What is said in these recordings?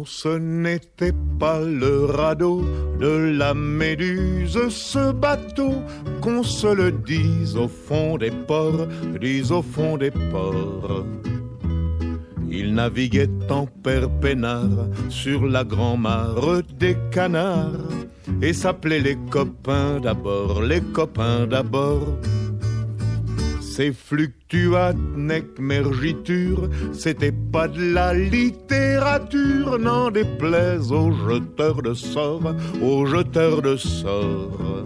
Non, ce n'était pas le radeau de la Méduse, ce bateau, qu'on se le dise au fond des ports, dise au fond des ports. Il naviguait en père peinard sur la grand-mare des canards et s'appelait les copains d'abord, les copains d'abord. Ces fluctuates nec mergiture, c'était pas de la littérature, n'en déplaise aux jeteurs de sorts, aux jeteurs de sorts.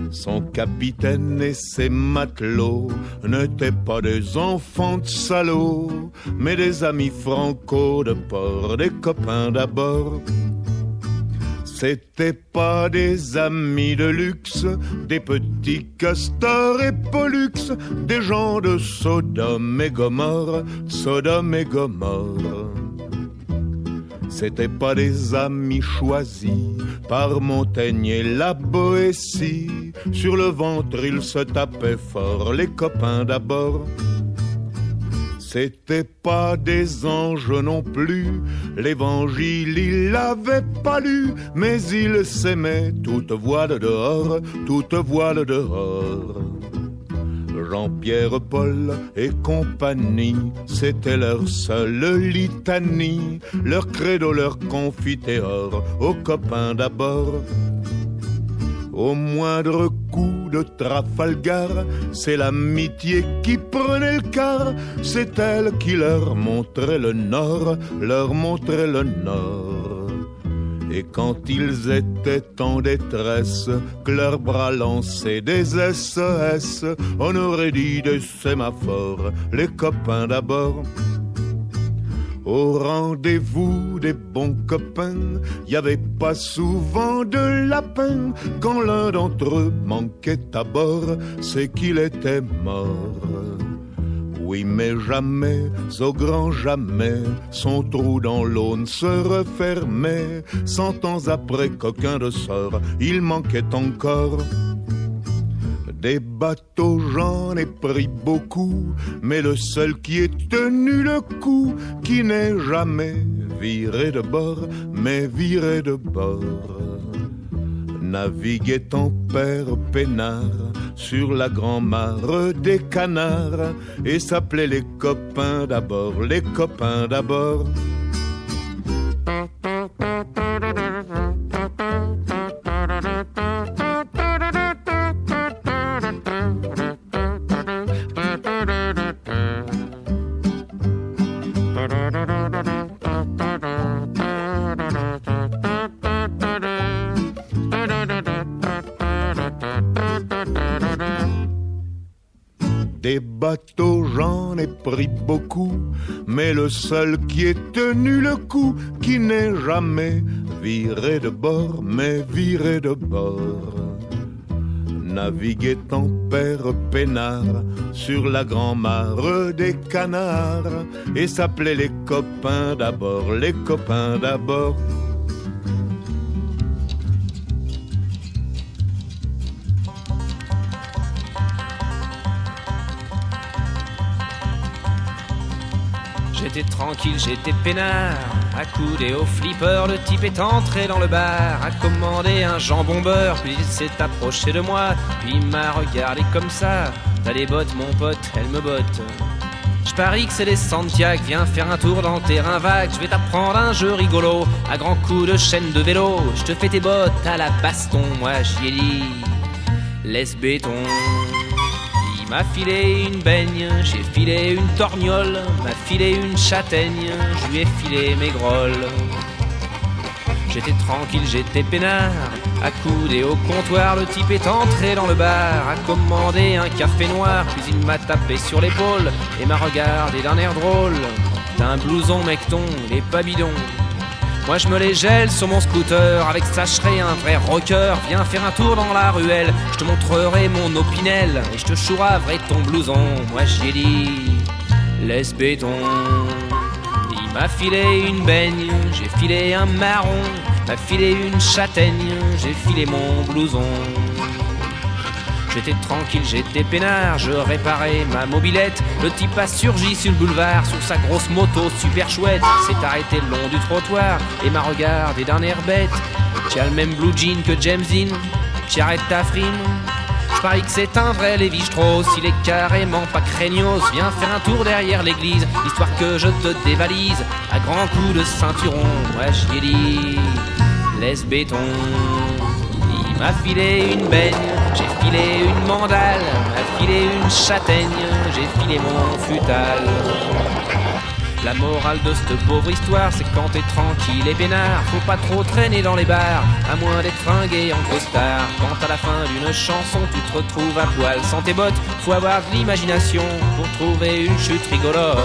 Son capitaine et ses matelots n'étaient pas des enfants de salauds, mais des amis franco de port, des copains d'abord. C'étaient pas des amis de luxe, des petits castors et pollux, des gens de Sodome et Gomorre, Sodome et Gomorre. C'étaient pas des amis choisis par Montaigne et la Boétie. Sur le ventre ils se tapaient fort, les copains d'abord. C'étaient pas des anges non plus, l'évangile il l'avait pas lu, mais ils s'aimaient toute voile dehors, toute voile dehors. Jean-Pierre, Paul et compagnie, c'était leur seule litanie, leur credo, leur confiteor, aux copains d'abord. Au moindre coup de Trafalgar, c'est l'amitié qui prenait le quart, c'est elle qui leur montrait le nord, leur montrait le nord. Et quand ils étaient en détresse, que leurs bras lançaient des SES, on aurait dit des sémaphores, les copains d'abord. Au rendez-vous des bons copains, y avait pas souvent de lapin. Quand l'un d'entre eux manquait à bord, c'est qu'il était mort. Oui, mais jamais, au grand jamais, son trou dans l'Aune se refermait. 100 ans après qu'aucun de sort, il manquait encore. Des bateaux, j'en ai pris beaucoup, mais le seul qui ait tenu le coup, qui n'est jamais viré de bord, mais viré de bord. Naviguait en père peinard sur la grand-mare des canards et s'appelait les copains d'abord, les copains d'abord. Des bateaux, j'en ai pris beaucoup, mais le seul qui ait tenu le coup, qui n'est jamais viré de bord, mais viré de bord. Naviguait en père peinard sur la grand-mare des canards et s'appelait les copains d'abord, les copains d'abord. J'étais tranquille, j'étais peinard, accoudé au flipper, le type est entré dans le bar, a commandé un jambon beurre, puis il s'est approché de moi, puis il m'a regardé comme ça. T'as des bottes mon pote, elles me bottent. Je parie que c'est des Santiago, viens faire un tour dans le terrain vague, je vais t'apprendre un jeu rigolo, à grands coups de chaîne de vélo, je te fais tes bottes à la baston, moi j'y ai dit, laisse béton. Il m'a filé une baigne, j'ai filé une torgnole, m'a filé une châtaigne, je lui ai filé mes grolles. J'étais tranquille, j'étais peinard, accoudé au comptoir, le type est entré dans le bar, a commandé un café noir, puis il m'a tapé sur l'épaule et m'a regardé d'un air drôle. T'as un blouson mecton, il est pas bidon. Moi je me les gèle sur mon scooter, avec ça je serai un vrai rocker. Viens faire un tour dans la ruelle, je te montrerai mon opinel et je te chouraverai ton blouson. Moi j'y ai dit, laisse béton. Il m'a filé une baigne, j'ai filé un marron, m'a filé une châtaigne, j'ai filé mon blouson. J'étais tranquille, j'étais peinard, je réparais ma mobilette. Le type a surgi sur le boulevard, sur sa grosse moto super chouette. S'est arrêté le long du trottoir et m'a regardé d'un air bête. Tu as le même blue jean que James Dean, tu arrêtes ta frime. Je parie que c'est un vrai Lévi Strauss, il est carrément pas craignos. Viens faire un tour derrière l'église, histoire que je te dévalise à grands coups de ceinturon. Ouais, j'y ai dit, laisse béton. Il m'a filé une baigne, j'ai filé une mandale, m'a filé une châtaigne, j'ai filé mon futal. La morale de cette pauvre histoire, c'est quand t'es tranquille et peinard, faut pas trop traîner dans les bars, à moins d'être fringué en costard. Quand à la fin d'une chanson, tu te retrouves à poil sans tes bottes, faut avoir de l'imagination pour trouver une chute rigolote.